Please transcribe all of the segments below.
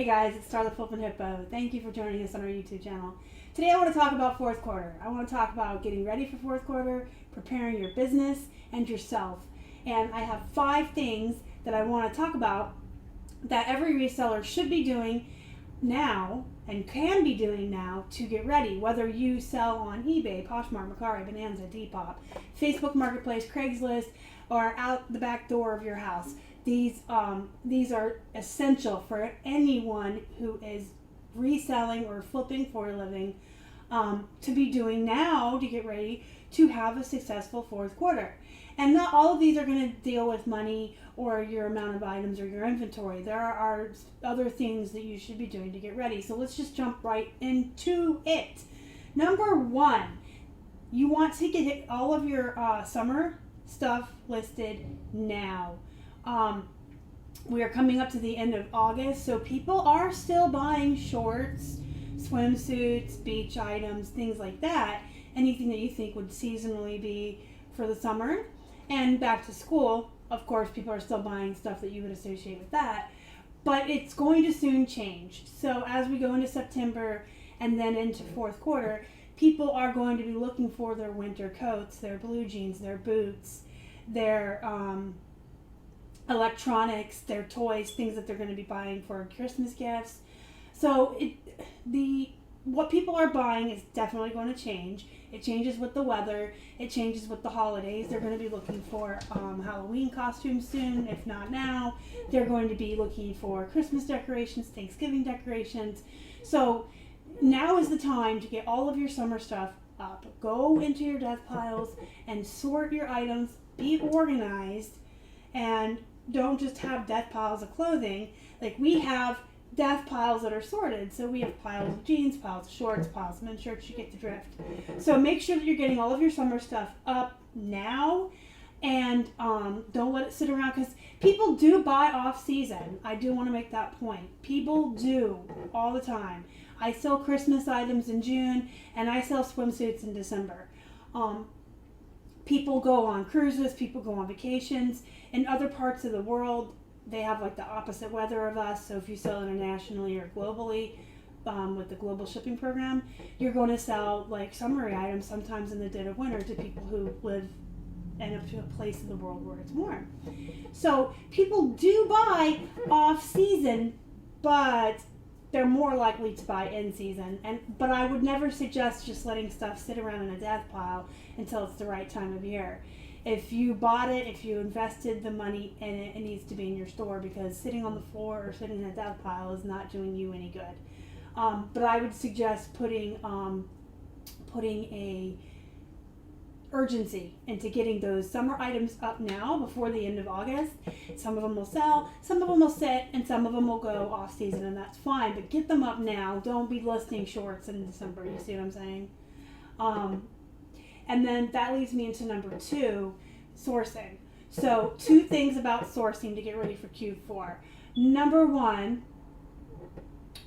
Hey guys, it's Star the Flippin Hippo. Thank you for joining us on our YouTube channel. Today I want to talk about fourth quarter. I want to talk about getting ready for fourth quarter, preparing your business and yourself. And I have 5 things that I want to talk about that every reseller should be doing now and can be doing now to get ready. Whether you sell on eBay, Poshmark, Mercari, Bonanza, Depop, Facebook Marketplace, Craigslist, or out the back door of your house. These are essential for anyone who is reselling or flipping for a living to be doing now to get ready to have a successful fourth quarter. And not all of these are going to deal with money or your amount of items or your inventory. There are other things that you should be doing to get ready. So let's just jump right into it. Number 1, you want to get all of your summer stuff listed now. We are coming up to the end of August, so people are still buying shorts, swimsuits, beach items, things like that. Anything that you think would seasonally be for the summer. And back to school, of course, people are still buying stuff that you would associate with that. But it's going to soon change. So as we go into September and then into fourth quarter, people are going to be looking for their winter coats, their blue jeans, their boots, their electronics, their toys, things that they're going to be buying for Christmas gifts. So what people are buying is definitely going to change. It changes with the weather. It changes with the holidays. They're going to be looking for Halloween costumes soon, if not now. They're going to be looking for Christmas decorations, Thanksgiving decorations. So now is the time to get all of your summer stuff up. Go into your death piles and sort your items. Be organized and don't just have death piles of clothing. Like we have death piles that are sorted. So we have piles of jeans, piles of shorts, piles of men's shirts. You get the drift. So make sure that you're getting all of your summer stuff up now, and don't let it sit around, because people do buy off season. I do want to make that point. People do all the time. I sell Christmas items in June, and I sell swimsuits in December. People go on cruises, people go on vacations. In other parts of the world, they have like the opposite weather of us. So if you sell internationally or globally with the global shipping program, you're going to sell like summery items sometimes in the dead of winter to people who live in a place in the world where it's warm. So people do buy off season, but they're more likely to buy in season. But I would never suggest just letting stuff sit around in a death pile until it's the right time of year. If you bought it, if you invested the money in it, it needs to be in your store, because sitting on the floor or sitting in a death pile is not doing you any good. But I would suggest putting a urgency into getting those summer items up now before the end of August. Some of them will sell, some of them will sit, and some of them will go off season, and that's fine, but get them up now. Don't be listing shorts in December. You see what I'm saying? And then that leads me into number 2, sourcing. So 2 things about sourcing to get ready for Q4. Number 1,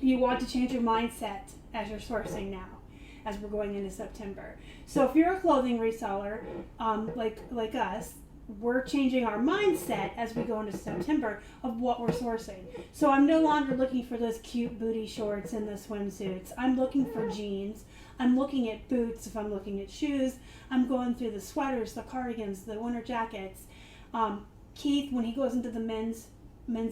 you want to change your mindset as you're sourcing now, as we're going into September. So if you're a clothing reseller, like us, we're changing our mindset as we go into September of what we're sourcing. So I'm no longer looking for those cute booty shorts and the swimsuits. I'm looking for jeans. I'm looking at boots. If I'm looking at shoes, I'm going through the sweaters, the cardigans, the winter jackets. Keith, when he goes into the men's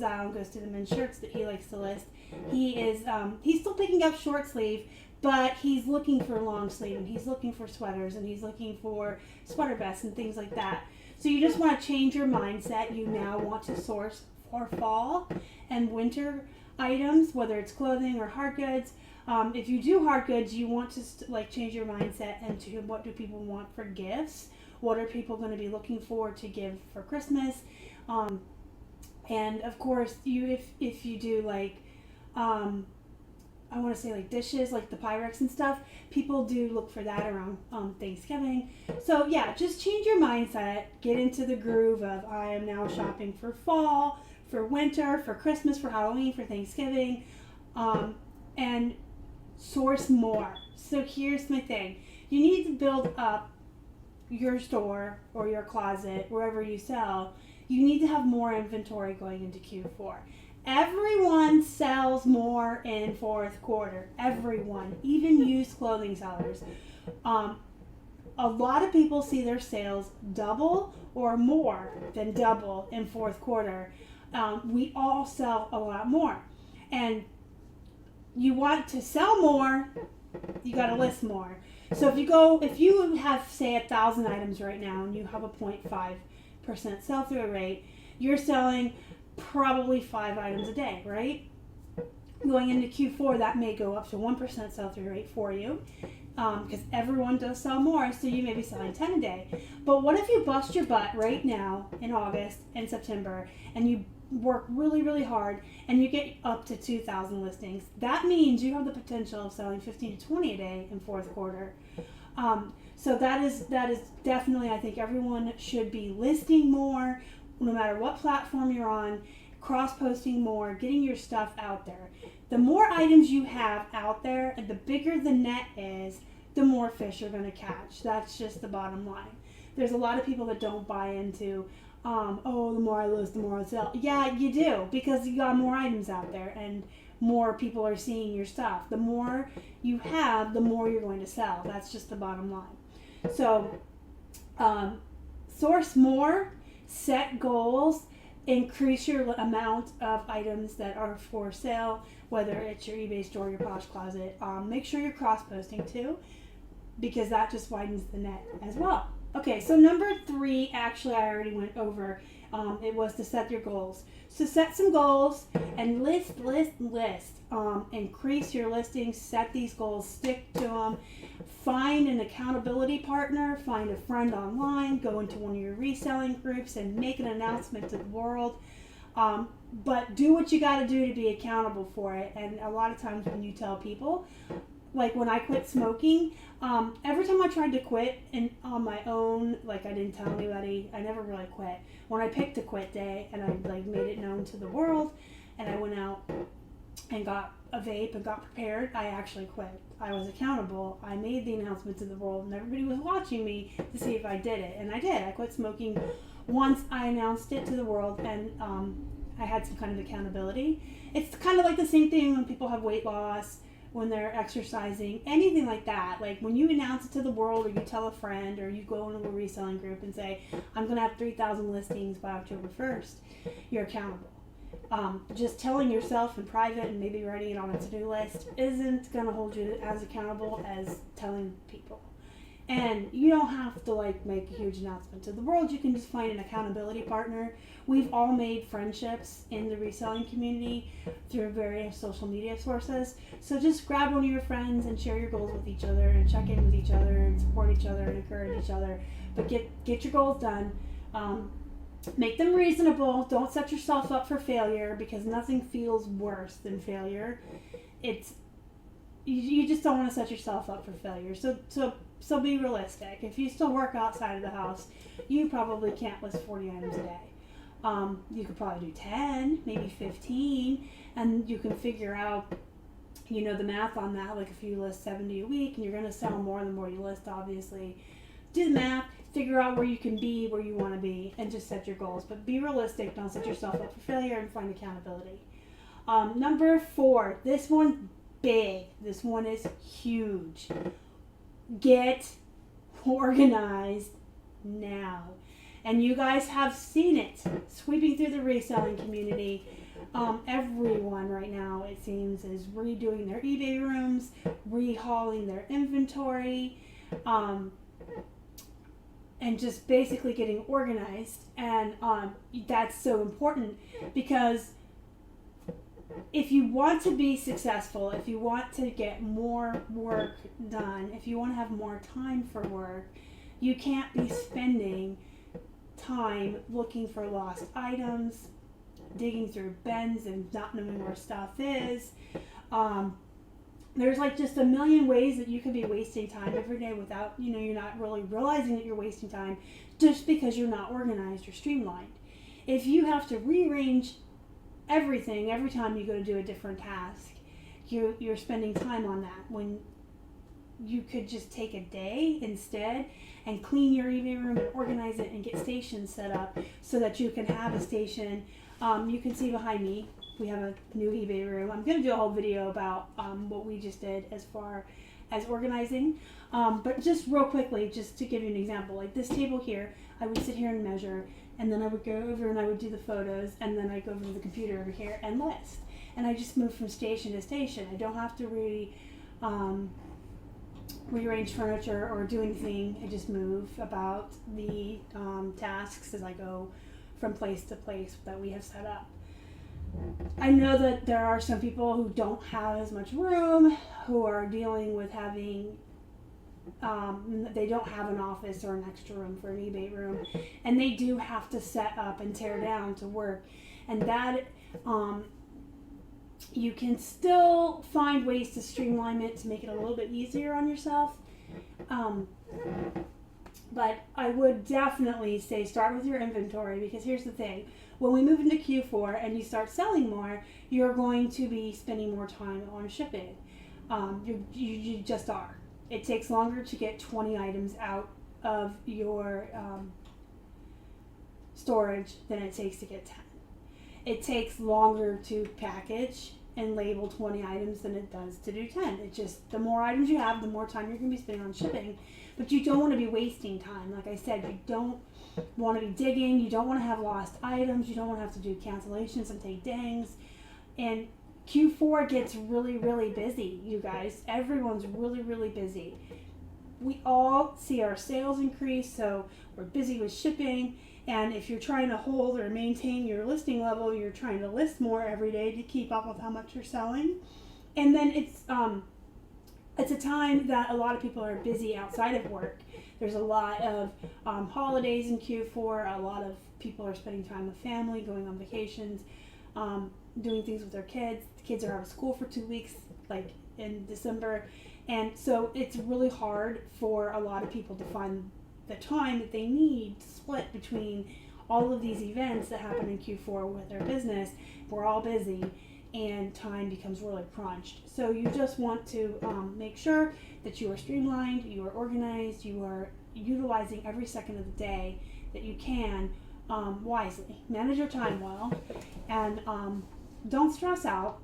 aisle and goes to the men's shirts that he likes to list, he's still picking up short sleeve, but he's looking for long sleeve, and he's looking for sweaters, and he's looking for sweater vests and things like that. So you just want to change your mindset. You now want to source for fall and winter items, whether it's clothing or hard goods. If you do hard goods, you want to change your mindset into what do people want for gifts? What are people going to be looking for to give for Christmas? And of course, if you do I want to say like dishes, like the Pyrex and stuff, people do look for that around Thanksgiving. So yeah, just change your mindset, get into the groove of I am now shopping for fall, for winter, for Christmas, for Halloween, for Thanksgiving, and source more. So here's my thing. You need to build up your store or your closet, wherever you sell. You need to have more inventory going into Q4. Everyone sells more in fourth quarter. Everyone, even used clothing sellers. A lot of people see their sales double or more than double in fourth quarter. We all sell a lot more. And you want to sell more, you got to list more. So if you have, say, 1,000 items right now and you have a 0.5% sell-through rate, you're selling probably 5 items a day, right? Going into Q4, that may go up to 1% sell-through rate for you, because everyone does sell more, so you may be selling 10 a day. But what if you bust your butt right now in August and September, and you work really, really hard, and you get up to 2,000 listings? That means you have the potential of selling 15 to 20 a day in fourth quarter. So that is definitely, I think everyone should be listing more, no matter what platform you're on, cross-posting more, getting your stuff out there. The more items you have out there, and the bigger the net is, the more fish you're going to catch. That's just the bottom line. There's a lot of people that don't buy into, the more I list, the more I sell. Yeah, you do, because you got more items out there, and more people are seeing your stuff. The more you have, the more you're going to sell. That's just the bottom line. So, source more, set goals, increase your amount of items that are for sale, whether it's your eBay store, your Posh Closet. Make sure you're cross-posting too, because that just widens the net as well. Okay, so number 3, actually I already went over. It was to set your goals. So set some goals and list. Increase your listings, set these goals, stick to them. Find an accountability partner, find a friend online, go into one of your reselling groups and make an announcement to the world. But do what you got to do to be accountable for it. And a lot of times when you tell people, like when I quit smoking, every time I tried to quit and on my own, like I didn't tell anybody, I never really quit. When I picked a quit day and I made it known to the world, and I went out and got a vape and got prepared, I actually quit. I was accountable. I made the announcement to the world, and everybody was watching me to see if I did it, and I did. I quit smoking once I announced it to the world, and I had some kind of accountability. It's kind of like the same thing when people have weight loss, when they're exercising, anything like that. Like when you announce it to the world, or you tell a friend, or you go into a reselling group and say, I'm going to have 3,000 listings by October 1st, you're accountable. Just telling yourself in private and maybe writing it on a to-do list isn't going to hold you as accountable as telling people. And you don't have to make a huge announcement to the world. You can just find an accountability partner. We've all made friendships in the reselling community through various social media sources. So just grab one of your friends and share your goals with each other, and check in with each other, and support each other, and encourage each other. But get your goals done. Make them reasonable. Don't set yourself up for failure, because nothing feels worse than failure. You just don't want to set yourself up for failure. So be realistic. If you still work outside of the house, you probably can't list 40 items a day. You could probably do 10, maybe 15, and you can figure out, the math on that. Like if you list 70 a week and you're going to sell more the more you list, obviously. Do the math, figure out where you can be, where you want to be, and just set your goals. But be realistic. Don't set yourself up for failure, and find accountability. Number 4, this one's big. This one is huge. Get organized now. And you guys have seen it sweeping through the reselling community. Everyone right now, it seems, is redoing their eBay rooms, rehauling their inventory, and just basically getting organized. And that's so important, because if you want to be successful, if you want to get more work done, if you want to have more time for work, you can't be spending time looking for lost items, digging through bins and not knowing where stuff is. There's just a million ways that you could be wasting time every day without, you're not really realizing that you're wasting time, just because you're not organized or streamlined. If you have to rearrange everything every time you go to do a different task, you're spending time on that, when you could just take a day instead and clean your eBay room and organize it and get stations set up so that you can have a station. You can see behind me, we have a new eBay room. I'm going to do a whole video about what we just did as far as organizing. But just real quickly, just to give you an example, like this table here, I would sit here and measure, and then I would go over and I would do the photos, and then I'd go over to the computer over here and list. And I just move from station to station. I don't have to really rearrange furniture or do anything. I just move about the tasks as I go from place to place that we have set up. I know that there are some people who don't have as much room, who are dealing with having, they don't have an office or an extra room for an eBay room, and they do have to set up and tear down to work. And that, you can still find ways to streamline it to make it a little bit easier on yourself. But I would definitely say start with your inventory, because here's the thing. When we move into Q4 and you start selling more, you're going to be spending more time on shipping. You just are. It takes longer to get 20 items out of your storage than it takes to get 10. It takes longer to package and label 20 items than it does to do 10. It just, the more items you have, the more time you're going to be spending on shipping. But you don't want to be wasting time. Like I said, you don't want to be digging. You don't want to have lost items. You don't want to have to do cancellations and take dings. And Q4 gets really, really busy, you guys. Everyone's really, really busy. We all see our sales increase, so we're busy with shipping. And if you're trying to hold or maintain your listing level, you're trying to list more every day to keep up with how much you're selling. And then it's a time that a lot of people are busy outside of work. There's a lot of holidays in Q4. A lot of people are spending time with family, going on vacations, doing things with their kids. The kids are out of school for 2 weeks, like in December. And so it's really hard for a lot of people to find the time that they need to split between all of these events that happen in Q4 with their business. We're all busy and time becomes really crunched. So you just want to make sure that you are streamlined, you are organized, you are utilizing every second of the day that you can wisely. Manage your time well, and don't stress out.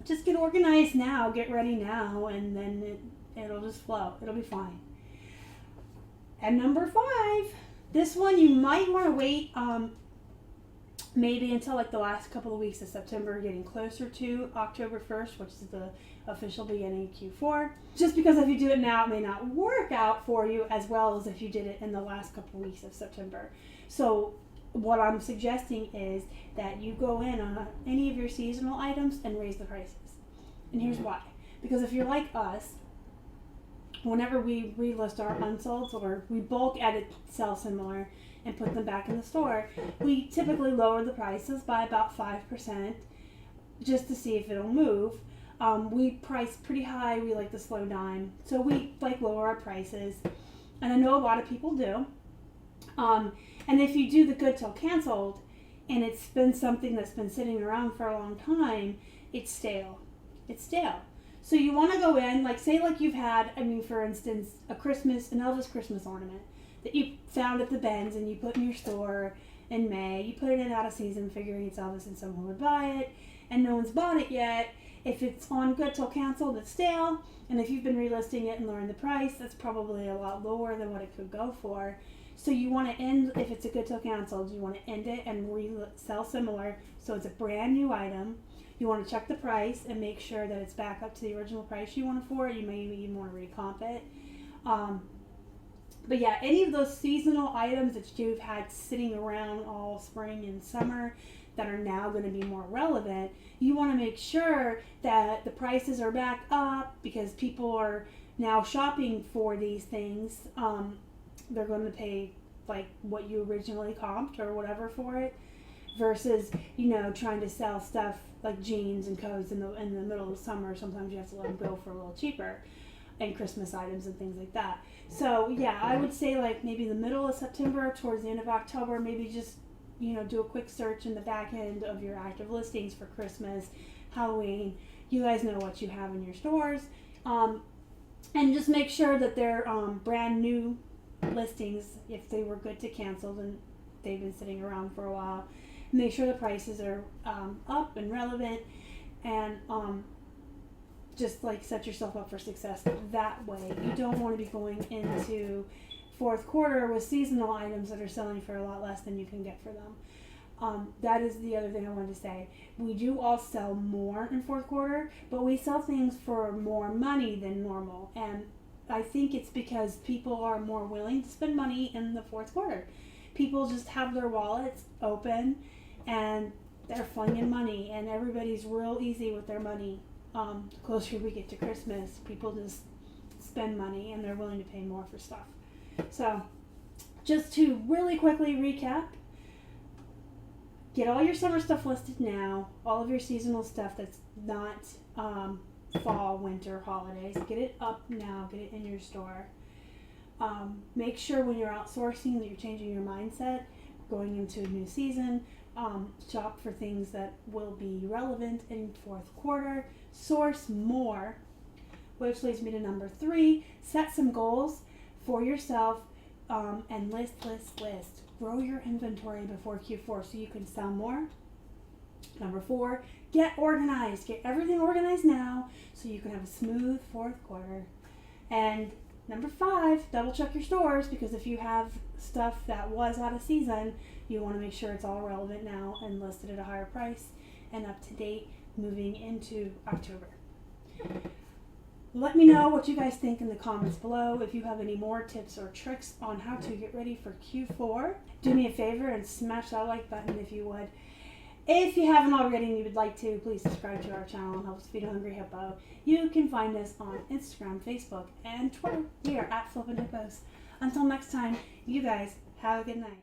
Just get organized now, get ready now, and then it'll just flow. It'll be fine. And number 5, this one you might want to wait maybe until like the last couple of weeks of September, getting closer to October 1st, which is the official beginning of Q4. Just because if you do it now, it may not work out for you as well as if you did it in the last couple of weeks of September. So what I'm suggesting is that you go in on any of your seasonal items and raise the prices. And here's why. Because if you're like us, whenever we relist our unsolds or we bulk edit sell similar and put them back in the store, we typically lower the prices by about 5% just to see if it'll move. We price pretty high. We like the slow dime. So we like lower our prices. And I know a lot of people do. And if you do the good till canceled and it's been something that's been sitting around for a long time, it's stale. It's stale. So you want to go in, like say like you've had, for instance, an Elvis Christmas ornament that you found at the Benz and you put in your store in May. You put it in out of season figuring it's Elvis and someone would buy it, and no one's bought it yet. If it's on good till canceled, it's stale. And if you've been relisting it and lowering the price, that's probably a lot lower than what it could go for. So you want to end, if it's a good till canceled, you want to end it and sell similar. So it's a brand new item. You want to check the price and make sure that it's back up to the original price you want it for. You may even want to recomp it. But yeah, any of those seasonal items that you've had sitting around all spring and summer that are now going to be more relevant, you want to make sure that the prices are back up because people are now shopping for these things. They're going to pay like what you originally comped or whatever for it, versus trying to sell stuff like jeans and coats in the middle of summer. Sometimes you have to let them go for a little cheaper, and Christmas items and things like that. So yeah, I would say like maybe the middle of September towards the end of October, maybe just do a quick search in the back end of your active listings for Christmas, Halloween. You guys know what you have in your stores, and just make sure that they're brand new listings if they were good to cancel and they've been sitting around for a while. make sure the prices are up and relevant, and just like set yourself up for success that way. You don't want to be going into fourth quarter with seasonal items that are selling for a lot less than you can get for them. That is the other thing I wanted to say. We do all sell more in fourth quarter, but we sell things for more money than normal. And I think it's because people are more willing to spend money in the fourth quarter. People just have their wallets open and they're flinging money, and everybody's real easy with their money. The closer we get to Christmas, people just spend money and they're willing to pay more for stuff. So just to really quickly recap, get all your summer stuff listed now, all of your seasonal stuff that's not fall, winter, holidays, get it up now, get it in your store. Make sure when you're outsourcing that you're changing your mindset, going into a new season. Shop for things that will be relevant in fourth quarter. Source more, which leads me to number 3. Set some goals for yourself and list. Grow your inventory before Q4 so you can sell more. Number 4, get organized. Get everything organized now so you can have a smooth fourth quarter. And number 5, double check your stores, because if you have stuff that was out of season, you want to make sure it's all relevant now and listed at a higher price and up to date moving into October. Let me know what you guys think in the comments below. If you have any more tips or tricks on how to get ready for Q4, do me a favor and smash that like button if you would. If you haven't already and you would like to, please subscribe to our channel and help us feed a hungry hippo. You can find us on Instagram, Facebook, and Twitter. We are at Flippin Hippos. Until next time, you guys have a good night.